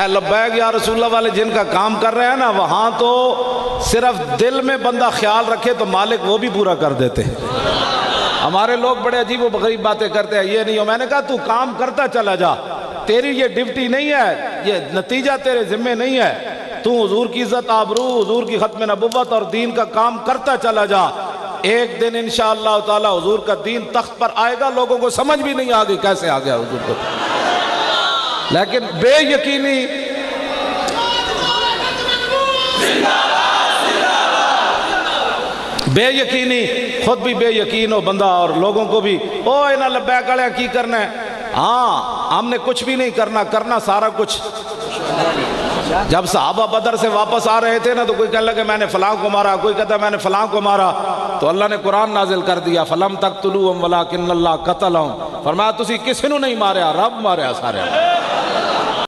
लब्बैक या रसूलल्लाह वाले जिनका काम कर रहे हैं ना, वहाँ तो सिर्फ दिल में बंदा ख्याल रखे तो मालिक वो भी पूरा कर देते हैं। हमारे लोग बड़े अजीब व गरीब बातें करते हैं, ये नहीं हो। मैंने कहा तू काम करता चला जा, तेरी ये ड्यूटी नहीं है, ये नतीजा तेरे जिम्मे नहीं है। तू हुजूर की इज्जत आबरू, हुजूर की खत्म नबुव्वत और दीन का काम करता चला जा। एक दिन इंशाअल्लाह ताला हुजूर का दीन तख्त पर आएगा, लोगों को समझ भी नहीं आ गई कैसे आ गया हुजूर को। लेकिन बेयकीनी खुद भी बेयकीन हो बंदा और लोगों को भी ओ इन्हें लब्बैक वाले की करना है। हाँ, हमने कुछ भी नहीं करना सारा कुछ। जब सहाबा बदर से वापस आ रहे थे ना, तो कोई कहने लगे मैंने फलां को मारा, कोई कहता मैंने फलां को मारा। तो अल्लाह ने कुरान नाजिल कर दिया, फलम तक़्तुलूहुम वलाकिन्नल्लाह क़तलहुम। फरमाया तुसी किसी नूं नहीं मारिया, रब मारिया सारे।